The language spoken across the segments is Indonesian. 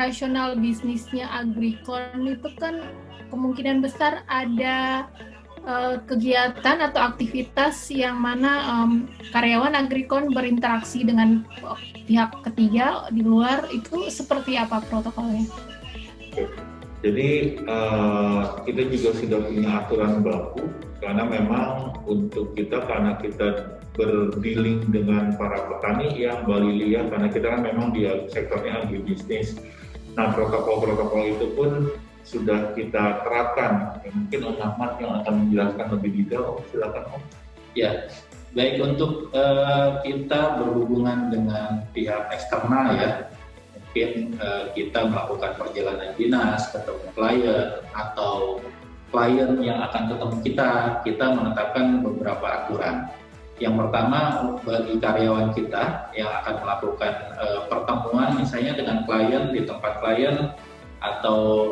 operasional bisnisnya Agricon itu kan kemungkinan besar ada kegiatan atau aktivitas yang mana karyawan Agricon berinteraksi dengan pihak ketiga di luar, itu seperti apa protokolnya? Jadi kita juga sudah punya aturan baku, karena memang untuk kita, karena kita berdealing dengan para petani yang Mbak Lili ya, karena kita kan memang di sektornya agribisnis. Nah, protokol-protokol itu pun sudah kita terapkan. Mungkin Om Ahmad yang akan menjelaskan lebih detail. Silakan Om. Ya, baik, untuk kita berhubungan dengan pihak eksternal ya, mungkin kita melakukan perjalanan dinas, ketemu klien, atau klien yang akan ketemu kita menetapkan beberapa aturan. Yang pertama, bagi karyawan kita yang akan melakukan pertemuan misalnya dengan klien di tempat klien atau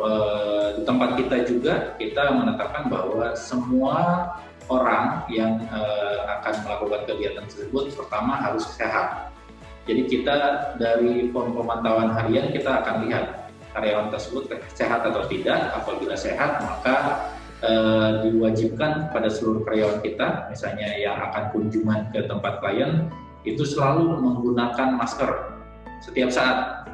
di tempat kita juga, kita menetapkan bahwa semua orang yang akan melakukan kegiatan tersebut pertama harus sehat. Jadi kita dari form pemantauan harian kita akan lihat karyawan tersebut sehat atau tidak. Apabila sehat, maka diwajibkan pada seluruh karyawan kita, misalnya yang akan kunjungan ke tempat klien, itu selalu menggunakan masker setiap saat.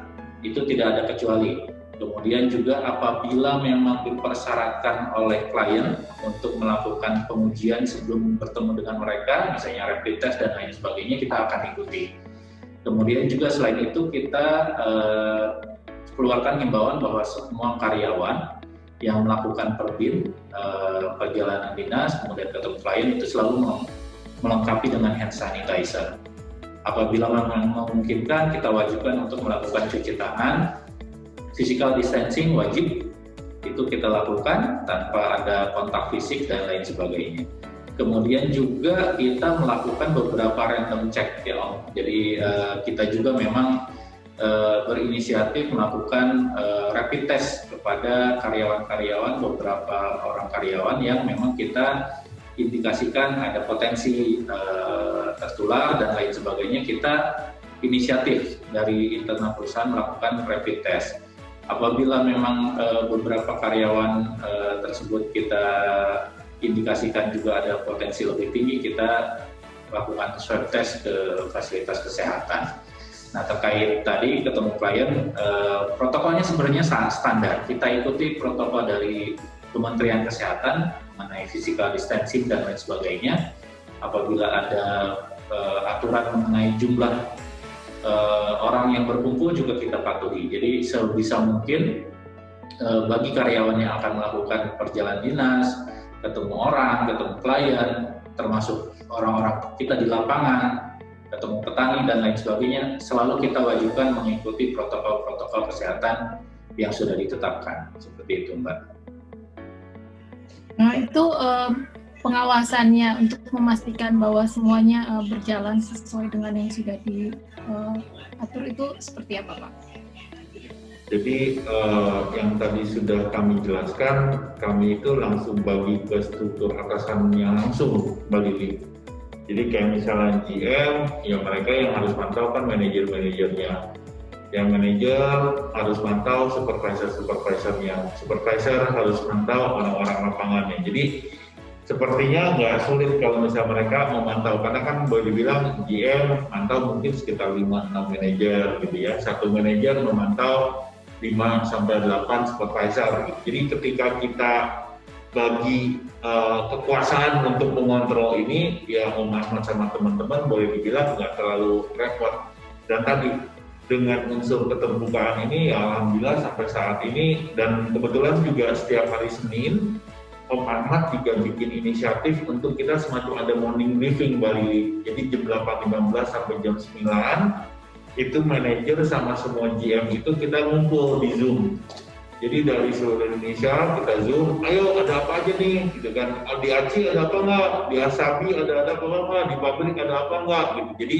Itu tidak ada kecuali. Kemudian juga apabila memang dipersyaratkan oleh klien untuk melakukan pengujian sebelum bertemu dengan mereka, misalnya rapid test dan lain sebagainya, kita akan ikuti. Kemudian juga selain itu kita keluarkan himbauan bahwa semua karyawan yang melakukan perjalanan dinas, kemudian ketemu klien, itu selalu melengkapi dengan hand sanitizer. Apabila memang memungkinkan, kita wajibkan untuk melakukan cuci tangan. Physical distancing wajib, itu kita lakukan tanpa ada kontak fisik dan lain sebagainya. Kemudian juga kita melakukan beberapa random check ya Om. Jadi kita juga memang berinisiatif melakukan rapid test kepada karyawan-karyawan, beberapa orang karyawan yang memang kita indikasikan ada potensi tertular dan lain sebagainya. Kita inisiatif dari internal perusahaan melakukan rapid test. Apabila memang beberapa karyawan tersebut kita indikasikan juga ada potensi lebih tinggi, kita lakukan swab test ke fasilitas kesehatan. Nah, terkait tadi ketemu klien, protokolnya sebenarnya sangat standar. Kita ikuti protokol dari Kementerian Kesehatan mengenai physical distancing dan lain sebagainya. Apabila ada aturan mengenai jumlah orang yang berkumpul juga kita patuhi. Jadi sebisa mungkin bagi karyawan yang akan melakukan perjalanan dinas, ketemu orang, ketemu klien, termasuk orang-orang kita di lapangan, ketemu petani dan lain sebagainya, selalu kita wajibkan mengikuti protokol-protokol kesehatan yang sudah ditetapkan. Seperti itu, Mbak. Nah, itu pengawasannya untuk memastikan bahwa semuanya berjalan sesuai dengan yang sudah diatur, itu seperti apa, Pak? Jadi yang tadi sudah kami jelaskan, kami itu langsung bagi ke struktur atasannya langsung, Mbak Lili. Jadi kayak misalnya GM, ya mereka yang harus pantau kan manajer-manajernya. Yang manajer harus pantau supervisor-supervisornya. Supervisor harus pantau orang-orang lapangannya. Jadi sepertinya nggak sulit kalau misalnya mereka memantau, karena kan boleh dibilang GM mantau mungkin sekitar 5-6 manajer gitu ya. Satu manajer memantau 5-8 supervisor gitu. Jadi ketika kita bagi kekuasaan untuk mengontrol ini, ya Om Ahmad sama teman-teman boleh dibilang nggak terlalu repot. Dan tadi dengan unsur keterbukaan ini, ya alhamdulillah sampai saat ini, dan kebetulan juga setiap hari Senin Om Ahmad juga bikin inisiatif untuk kita semacam ada morning briefing Bali. Jadi jam 8.15 sampai jam 9 itu manajer sama semua GM itu kita ngumpul di Zoom. Jadi dari seluruh Indonesia kita Zoom, ayo ada apa aja nih, gitu kan? Di ACI ada apa nggak? Di Asabi ada apa nggak? Di pabrik ada apa nggak? Gitu. Jadi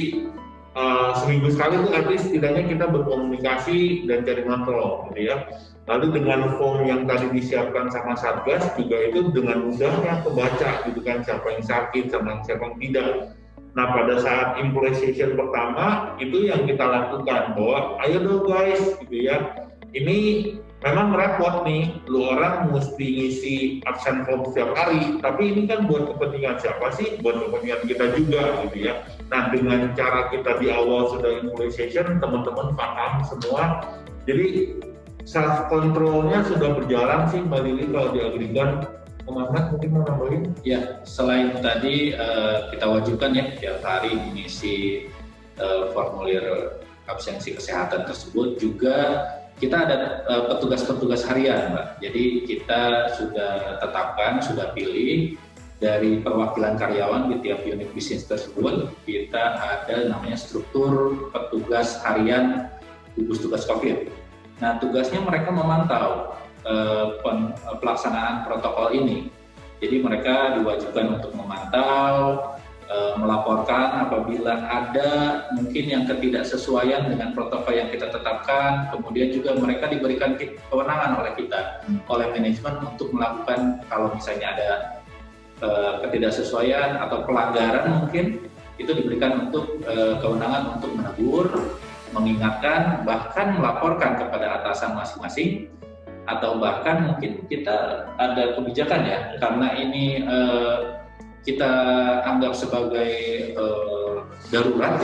seminggu sekali tuh at least setidaknya kita berkomunikasi dan cari kontrol, gitu ya. Lalu dengan form yang tadi disiapkan sama Satgas juga itu dengan mudahnya kebaca, gitu kan? Siapa yang sakit, sama siapa yang tidak. Nah pada saat implementation pertama itu yang kita lakukan bahwa ayo dong guys, gitu ya. ini memang repot nih, lu orang mesti ngisi absen form setiap hari, tapi ini kan buat kepentingan siapa sih? Buat kepentingan kita juga gitu ya. Nah, dengan cara kita di awal sudah immunization, teman-teman paham semua, jadi self controlnya sudah berjalan sih Mbak Lili kalau di Agricon. Muhammad mungkin mau nambahin? Ya, selain tadi kita wajibkan ya tiap hari mengisi formulir absensi kesehatan tersebut, juga kita ada petugas-petugas harian, Mbak. Jadi kita sudah tetapkan, sudah pilih dari perwakilan karyawan di tiap unit bisnis tersebut, kita ada namanya struktur petugas harian gugus tugas COVID. Nah, tugasnya mereka memantau pelaksanaan protokol ini. Jadi mereka diwajibkan untuk memantau, melaporkan apabila ada mungkin yang ketidaksesuaian dengan protokol yang kita tetapkan. Kemudian juga mereka diberikan kewenangan oleh kita, oleh manajemen untuk melakukan kalau misalnya ada ketidaksesuaian atau pelanggaran, mungkin itu diberikan untuk kewenangan untuk menegur, mengingatkan, bahkan melaporkan kepada atasan masing-masing, atau bahkan mungkin kita ada kebijakan ya, karena ini kita anggap sebagai darurat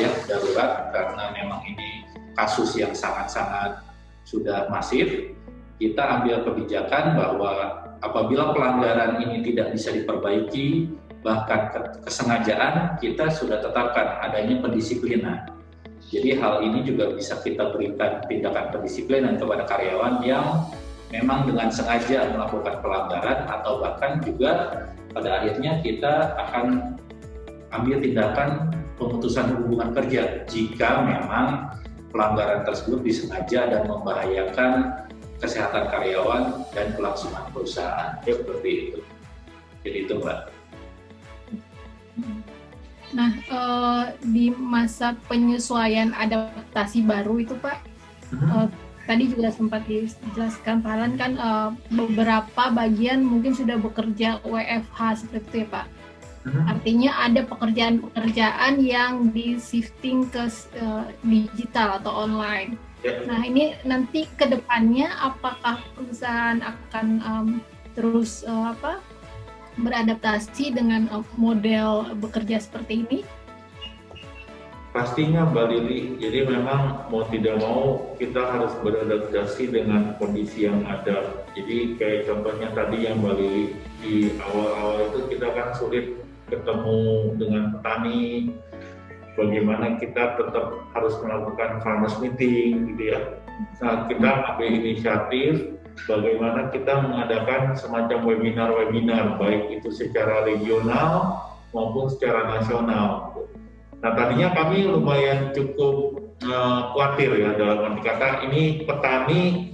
karena memang ini kasus yang sangat-sangat sudah masif. Kita ambil kebijakan bahwa apabila pelanggaran ini tidak bisa diperbaiki, bahkan kesengajaan, kita sudah tetapkan adanya pendisiplinan. Jadi hal ini juga bisa kita berikan tindakan pendisiplinan kepada karyawan yang memang dengan sengaja melakukan pelanggaran, atau bahkan juga pada akhirnya kita akan ambil tindakan pemutusan hubungan kerja jika memang pelanggaran tersebut disengaja dan membahayakan kesehatan karyawan dan kelangsungan perusahaan. Seperti itu. Jadi itu, Mbak. Nah, di masa penyesuaian adaptasi baru itu, Pak, tadi juga sempat dijelaskan Pak Alan kan beberapa bagian mungkin sudah bekerja WFH seperti itu ya Pak. Artinya ada pekerjaan-pekerjaan yang di-shifting ke digital atau online. Nah ini nanti ke depannya apakah perusahaan akan terus beradaptasi dengan model bekerja seperti ini? Pastinya Mbak Lili, jadi memang mau tidak mau kita harus beradaptasi dengan kondisi yang ada. Jadi kayak contohnya tadi yang Mbak Lili, di awal-awal itu kita kan sulit ketemu dengan petani, bagaimana kita tetap harus melakukan farmers meeting gitu ya. Nah, kita ambil inisiatif bagaimana kita mengadakan semacam webinar-webinar, baik itu secara regional maupun secara nasional. Nah, tadinya kami lumayan cukup khawatir ya, dalam arti kata ini petani,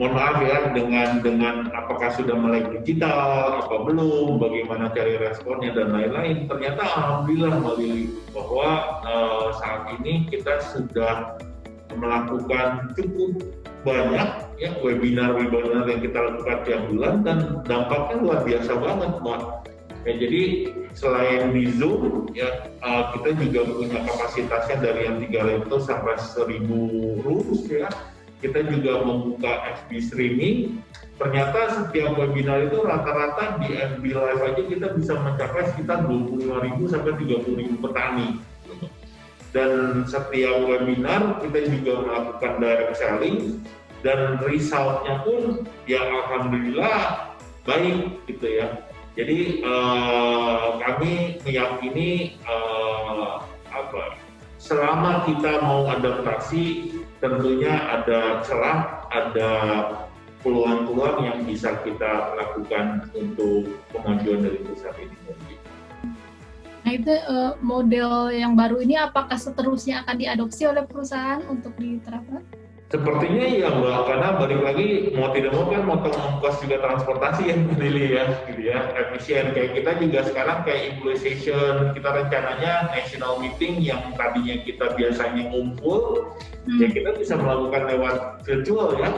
mohon maaf ya, dengan apakah sudah melek digital, apa belum, bagaimana cari responnya dan lain-lain. Ternyata alhamdulillah Mbak Lili, bahwa saat ini kita sudah melakukan cukup banyak ya webinar-webinar yang kita lakukan tiap bulan, dan dampaknya luar biasa banget, Mbak. Ya, jadi selain di Zoom, ya kita juga punya kapasitasnya dari yang 300 sampai 1000 rooms ya. Kita juga membuka FB streaming. Ternyata setiap webinar itu rata-rata di FB Live aja kita bisa mencapai sekitar 25.000 sampai 30.000 petani. Dan setiap webinar kita juga melakukan direct selling, dan resultnya pun ya alhamdulillah baik gitu ya. Jadi kami meyakini selama kita mau adaptasi, tentunya ada celah, ada peluang-peluang yang bisa kita lakukan untuk kemajuan dari perusahaan ini. Nah itu model yang baru ini apakah seterusnya akan diadopsi oleh perusahaan untuk diterapkan? Sepertinya iya Mbak, karena balik lagi mau tidak mau kan motong ongkos juga transportasi yang berdiri ya, gitu ya, efisien. Kayak kita juga sekarang kayak immunization, kita rencananya national meeting yang tadinya kita biasanya ngumpul, ya kita bisa melakukan lewat virtual ya.